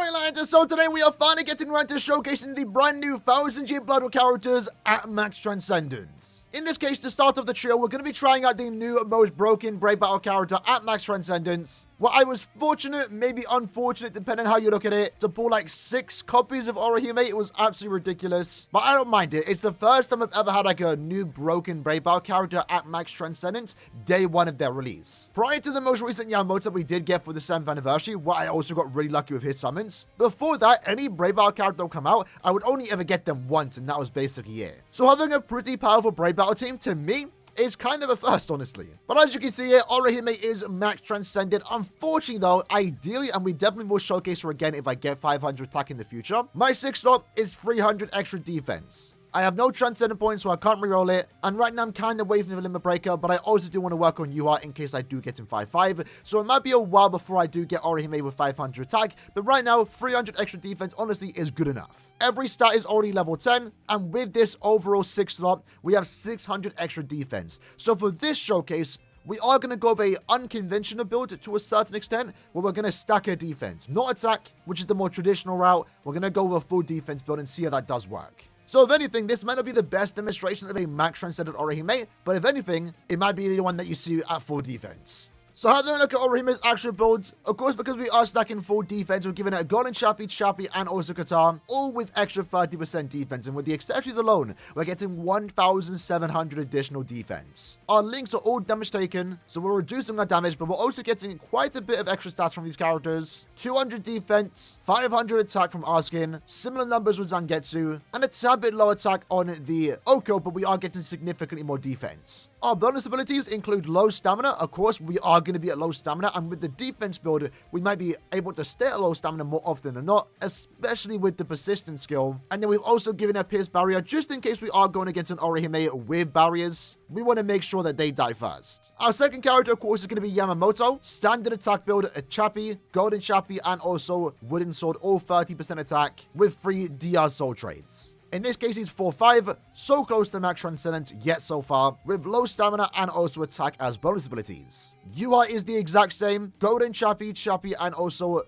Alright lads, so today we are finally getting around to showcasing the brand new 1000G Blood characters at Max Transcendence. In this case, to start off the trio, we're going to be trying out the new most broken Brave Battle character at Max Transcendence. Well, I was fortunate, maybe unfortunate, depending on how you look at it, to pull like 6 copies of Orihime. It was absolutely ridiculous, but I don't mind it. It's the first time I've ever had like a new broken Brave Battle character at Max Transcendence, day 1 of their release. Prior to the most recent Yamamoto that we did get for the 7th anniversary, where I also got really lucky with his summons. Before that, any Brave Battle character that would come out, I would only ever get them once, and that was basically it. So having a pretty powerful Brave Battle team, to me, is kind of a first, honestly. But as you can see here, Orihime is Max Transcended. Unfortunately, though, ideally, and we definitely will showcase her again if I get 500 attack in the future, my 6th slot is 300 extra defense. I have no Transcendent points, so I can't reroll it. And right now, I'm kind of waiting for the Limit Breaker, but I also do want to work on Yuha in case I do get him 5-5. So it might be a while before I do get Orihime with 500 attack, but right now, 300 extra defense, honestly, is good enough. Every stat is already level 10, and with this overall 6th slot, we have 600 extra defense. So for this showcase, we are going to go with a unconventional build to a certain extent, where we're going to stack our defense. Not attack, which is the more traditional route. We're going to go with a full defense build and see how that does work. So if anything, this might not be the best demonstration of a Max Transcended Orihime, but if anything, it might be the one that you see at full defense. So having a look at Orihime's actual builds, of course, because we are stacking full defense, we're giving it a Golden Chappie, and also Qatar, all with extra 30% defense, and with the accessories alone, we're getting 1,700 additional defense. Our links are all damage taken, so we're reducing our damage, but we're also getting quite a bit of extra stats from these characters. 200 defense, 500 attack from Arskin, similar numbers with Zangetsu, and a tad bit low attack on the Oko, but we are getting significantly more defense. Our bonus abilities include low stamina. Of course, we are going to be at low stamina, and with the defense build, we might be able to stay at low stamina more often than not, especially with the persistent skill. And then we've also given a pierce barrier just in case we are going against an Orihime with barriers. We want to make sure that they die first. Our second character, of course, is going to be Yamamoto. Standard attack build, a Chappie, Golden Chappie, and also Wooden Sword, all 30% attack with 3 DR Soul traits. In this case, he's 4-5, so close to Max Transcendent yet so far, with low stamina and also attack as bonus abilities. Yuha is the exact same, Golden Chappie, and also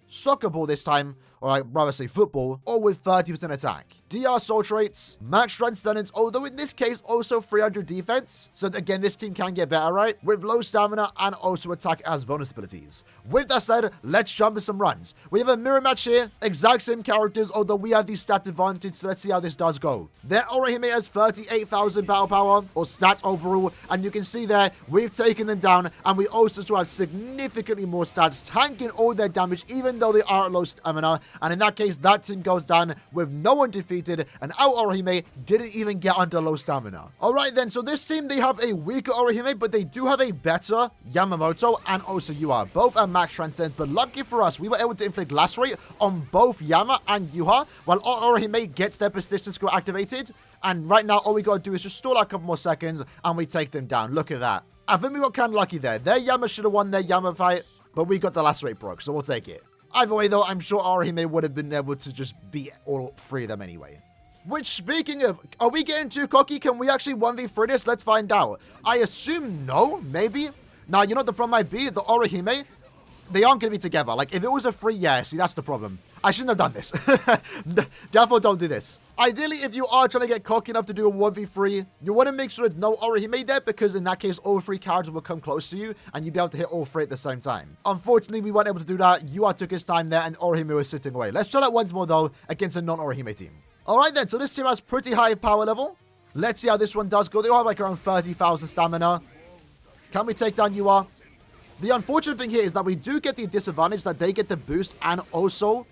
Soccer Ball this time, or I'd rather say football, all with 30% attack. DR Soul traits, Max Transcendence, although in this case also 300 defense, so again this team can get better, right? With low stamina and also attack as bonus abilities. With that said, let's jump in some runs. We have a mirror match here, exact same characters, although we have the stat advantage, so let's see how this does go. Their Orihime has 38,000 battle power, or stats overall, and you can see there, we've taken them down, and we also still have significantly more stats, tanking all their damage, even though they are at low stamina, and in that case, that team goes down with no one defeated, and our Orihime didn't even get under low stamina. Alright then, so this team, they have a weaker Orihime, but they do have a better Yamamoto and also Yuha. Both are Max Transcend, but lucky for us, we were able to inflict last rate on both Yama and Yuha, while our Orihime gets their persistence skill activated, and right now, all we gotta do is just stall out a couple more seconds, and we take them down. Look at that. I think we got kind of lucky there. Their Yama should have won their Yama fight, but we got the last rate broke, so we'll take it. Either way, though, I'm sure Orihime would have been able to just beat all 3 of them anyway. Which, speaking of, are we getting too cocky? Can we actually 1v3 this? Let's find out. I assume no, maybe. Now, you know what the problem might be? The Orihime, they aren't going to be together. Like, if it was a 3, yeah, see, that's the problem. I shouldn't have done this. Therefore, don't do this. Ideally, if you are trying to get cocky enough to do a 1v3, you want to make sure there's no Orihime there, because in that case, all 3 characters will come close to you, and you'll be able to hit all 3 at the same time. Unfortunately, we weren't able to do that. Yuha took his time there, and Orihime was sitting away. Let's try that once more, though, against a non-Orihime team. Alright then, so this team has pretty high power level. Let's see how this one does go. They all have like around 30,000 stamina. Can we take down Yuha? The unfortunate thing here is that we do get the disadvantage that they get the boost and also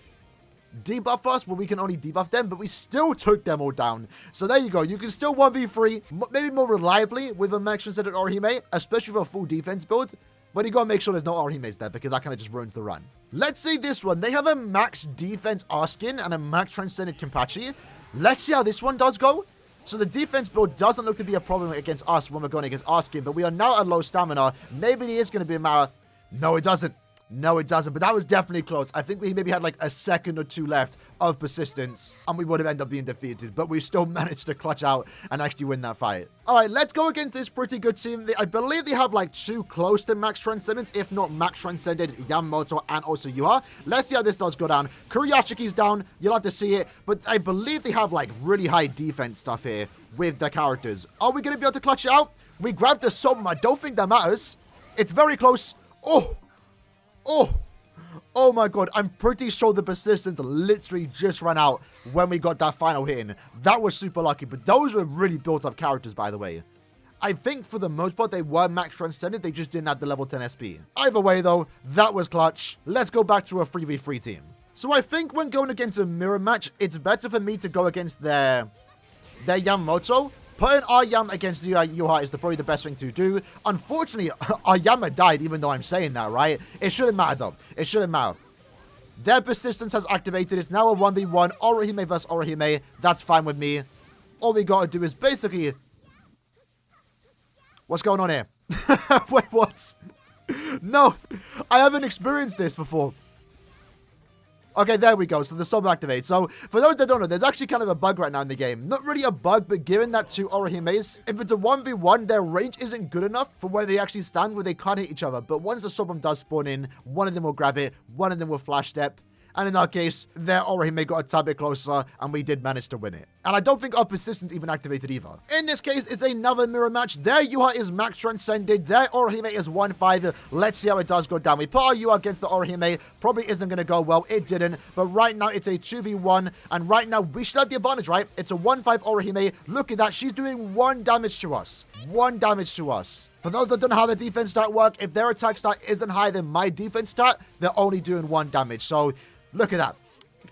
debuff us, but we can only debuff them, but we still took them all down. So there you go. You can still 1v3, maybe more reliably with a Max Transcended Orihime, especially for a full defense build. But you gotta make sure there's no Orihimes there, because that kind of just ruins the run. Let's see this one. They have a max defense Arskin and a max Transcended Kenpachi. Let's see how this one does go. So the defense build doesn't look to be a problem against us when we're going against Arskin, but we are now at low stamina. Maybe it is going to be a matter. No, it doesn't. No, it doesn't, but that was definitely close. I think we maybe had like a second or two left of persistence, and we would have ended up being defeated, but we still managed to clutch out and actually win that fight. All right, let's go against this pretty good team. I believe they have like 2 close to max transcendence, if not max transcended, Yamamoto and also Yuha. Let's see how this does go down. Kuriyashiki's down. You'll have to see it, but I believe they have like really high defense stuff here with the characters. Are we going to be able to clutch it out? We grabbed the sum. I don't think that matters. It's very close. Oh my god, I'm pretty sure the persistence literally just ran out when we got that final hit in. That was super lucky, but those were really built up characters, by the way. I think for the most part, they were max transcended, they just didn't have the level 10 SP. Either way though, that was clutch. Let's go back to a 3v3 team. So I think when going against a mirror match, it's better for me to go against their Yamamoto. Putting our Yam against Yuha is probably the best thing to do. Unfortunately, our Yama died, even though I'm saying that, right? It shouldn't matter, though. It shouldn't matter. Their persistence has activated. It's now a 1v1. Orihime versus Orihime. That's fine with me. All we gotta do is basically... What's going on here? Wait, what? No, I haven't experienced this before. Okay, there we go. So the sub activates. So for those that don't know, there's actually kind of a bug right now in the game. Not really a bug, but given that 2 Orihimes, if it's a 1v1, their range isn't good enough for where they actually stand, where they can't hit each other. But once the sub does spawn in, one of them will grab it, one of them will flash step. And in our case, their Orihime got a tad bit closer, and we did manage to win it. And I don't think our persistence even activated either. In this case, it's another mirror match. Their Yuha is max transcended. Their Orihime is 1-5. Let's see how it does go down. We put our Yuha against the Orihime. Probably isn't going to go well. It didn't. But right now, it's a 2v1. And right now, we should have the advantage, right? It's a 1-5 Orihime. Look at that. She's doing 1 damage to us. 1 damage to us. For those that don't know how the defense stat work, if their attack stat isn't higher than my defense stat, they're only doing 1 damage. So... look at that.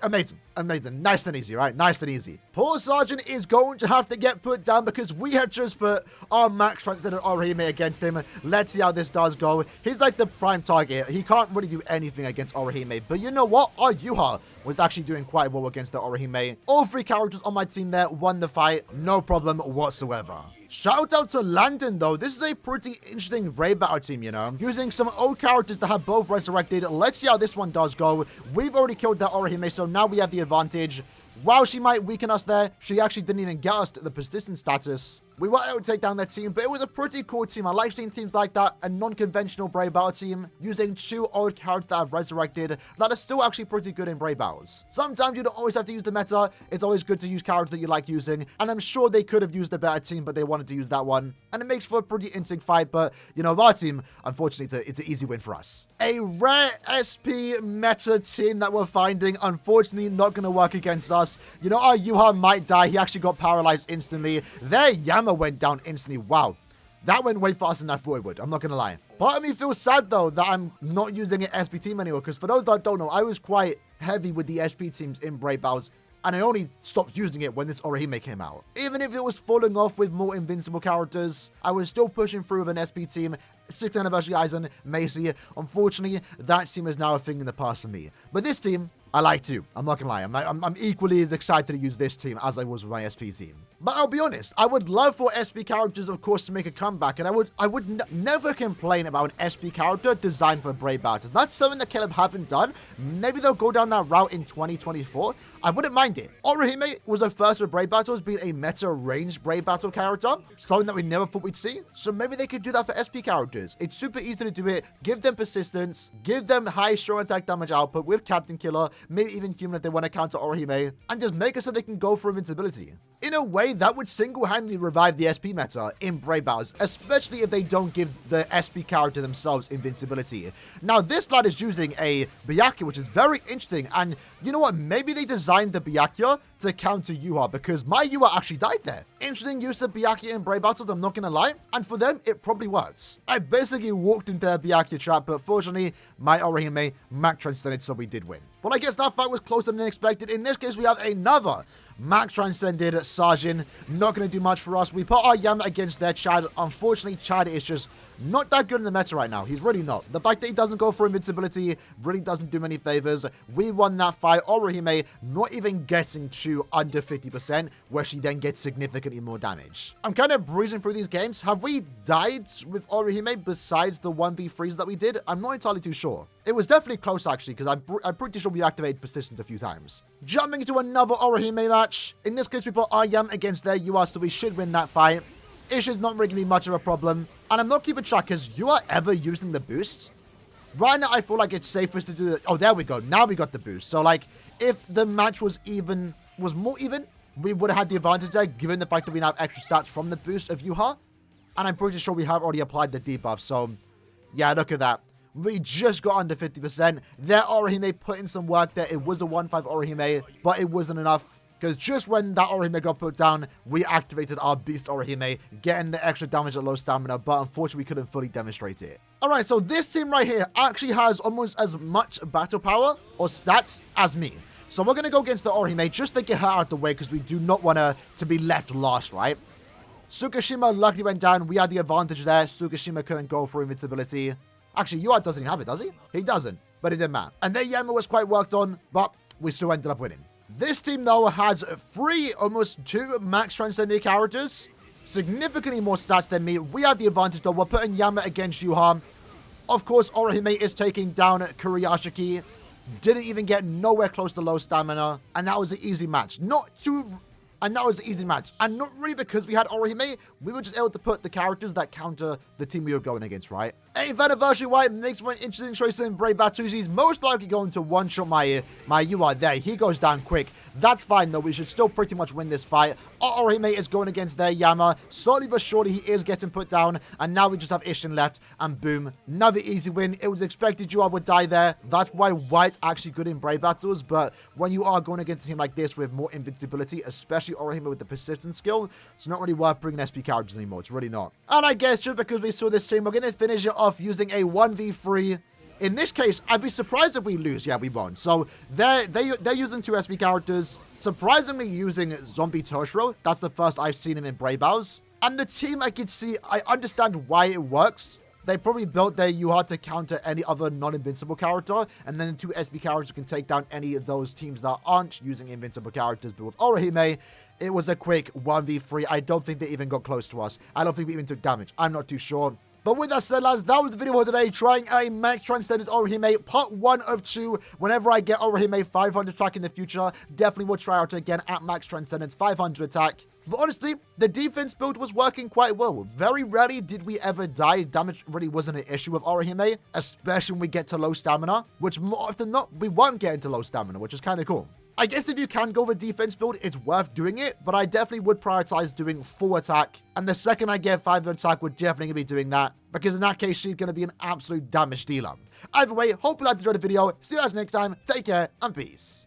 Amazing. Amazing. Nice and easy, right? Nice and easy. Poor Sergeant is going to have to get put down because we have just put our max transcended Orihime against him. Let's see how this does go. He's like the prime target. He can't really do anything against Orihime. But you know what? Our Yuha was actually doing quite well against the Orihime. All 3 characters on my team there won the fight. No problem whatsoever. Shout out to Landon, though. This is a pretty interesting Brave Battle team, you know. Using some old characters that have both resurrected. Let's see how this one does go. We've already killed that Orihime, so now we have the advantage. While she might weaken us there, she actually didn't even get us to the persistent status. We were able to take down their team, but it was a pretty cool team. I like seeing teams like that. A non-conventional Brave Battle team using 2 old characters that have resurrected that are still actually pretty good in Brave Battles. Sometimes you don't always have to use the meta. It's always good to use characters that you like using. And I'm sure they could have used a better team, but they wanted to use that one. And it makes for a pretty interesting fight. But, you know, our team, unfortunately, it's an easy win for us. A rare SP meta team that we're finding, unfortunately, not going to work against us. You know, our Yuha might die. He actually got paralyzed instantly. Their Yama went down instantly. Wow. That went way faster than I thought it would. I'm not going to lie. Part of me feels sad, though, that I'm not using an SP team anymore. Because for those that don't know, I was quite heavy with the SP teams in Brave Battles. And I only stopped using it when this Orihime came out. Even if it was falling off with more invincible characters, I was still pushing through with an SP team. 6th Anniversary Aizen, Macy. Unfortunately, that team is now a thing in the past for me. But this team, I like too. I'm not gonna lie. I'm equally as excited to use this team as I was with my SP team. But I'll be honest, I would love for SP characters, of course, to make a comeback. And I would never complain about an SP character designed for Brave Battles. That's something that Caleb haven't done. Maybe they'll go down that route in 2024. I wouldn't mind it. Orihime was the first of Brave Battles being a meta-ranged Brave Battle character. Something that we never thought we'd see. So maybe they could do that for SP characters. It's super easy to do it. Give them persistence. Give them high strong attack damage output with Captain Killer. Maybe even human if they want to counter Orihime. And just make it so they can go for invincibility. In a way, that would single-handedly revive the SP meta in Brave Battles. Especially if they don't give the SP character themselves invincibility. Now, this lad is using a Byakuya, which is very interesting. And you know what? Maybe they designed the Byakuya to counter Yuha, because my Yuha actually died there. Interesting use of Byakuya in Brave Battles, I'm not gonna lie. And for them, it probably works. I basically walked into their Byakuya trap, but fortunately, my Orihime max transcended, so we did win. Well, I guess that fight was closer than expected. In this case, we have another Max Transcended, Sajin, not going to do much for us. We put our Yama against their Chad. Unfortunately, Chad is just not that good in the meta right now. He's really not. The fact that he doesn't go for invincibility really doesn't do many favors. We won that fight. Orihime not even getting to under 50%, where she then gets significantly more damage. I'm kind of breezing through these games. Have we died with Orihime besides the 1v3s that we did? I'm not entirely too sure. It was definitely close, actually, because I'm pretty sure we activated Persistence a few times. Jumping into another Orihime match. In this case, we put our Yam against their UR, so we should win that fight. It's just not really going to be much of a problem. And I'm not keeping track, because you are ever using the boost. Right now, I feel like it's safest to do the... Oh, there we go. Now we got the boost. So, like, if the match was more even, we would have had the advantage there, given the fact that we now have extra stats from the boost of Yuha. And I'm pretty sure we have already applied the debuff. So, yeah, look at that. We just got under 50%. Their Orihime put in some work there. It was a 1-5 Orihime, but it wasn't enough. Because just when that Orihime got put down, we activated our Beast Orihime, getting the extra damage at low stamina, but unfortunately we couldn't fully demonstrate it. Alright, so this team right here actually has almost as much battle power or stats as me. So we're going to go against the Orihime just to get her out of the way, because we do not want her to be left last, right? Tsukishima luckily went down. We had the advantage there. Tsukishima couldn't go for invincibility. Actually, Yuha doesn't even have it, does he? He doesn't, but it didn't matter. And their Yama was quite worked on, but we still ended up winning. This team, though, has 3, almost 2 max transcended characters. Significantly more stats than me. We have the advantage, though. We're putting Yama against Yuha. Of course, Orihime is taking down Kuriyashiki. Didn't even get nowhere close to low stamina. And that was an easy match. And that was an easy match. And not really because we had Orihime. We were just able to put the characters that counter the team we were going against, right? 8th anniversary white makes for an interesting choice in Brave Batusi. He's most likely going to one-shot my UR there. He goes down quick. That's fine, though. We should still pretty much win this fight. Our Orihime is going against their Yama. Slowly but surely, he is getting put down. And now we just have Ishin left. And boom, another easy win. It was expected UR would die there. That's why White's actually good in Brave Battles. But when you are going against a team like this with more invincibility, especially Orihime with the persistence skill, it's not really worth bringing SP characters anymore. It's really not. And I guess just because we saw this team, we're going to finish it off using a 1v3. In this case, I'd be surprised if we lose. Yeah, we won. So they're using 2 SP characters, surprisingly using Zombie Toshiro. That's the first I've seen him in Brave Battles. And the team, I can see, I understand why it works. They probably built their UR to counter any other non-invincible character, and then the 2 SP characters can take down any of those teams that aren't using invincible characters. But with Orihime, it was a quick 1v3. I don't think they even got close to us. I don't think we even took damage. I'm not too sure. But with that said, lads, that was the video for today, trying a max transcended Orihime, part 1 of 2. Whenever I get Orihime 500 attack in the future, definitely will try out again at max transcendence 500 attack. But honestly, the defense build was working quite well. Very rarely did we ever die. Damage really wasn't an issue with Orihime, especially when we get to low stamina, which more often than not, we won't get into low stamina, which is kind of cool. I guess if you can go with defense build, it's worth doing it, but I definitely would prioritize doing full attack. And the second I get 500 attack, we're definitely going to be doing that, because in that case, she's going to be an absolute damage dealer. Either way, hope you liked the video. See you guys next time. Take care and peace.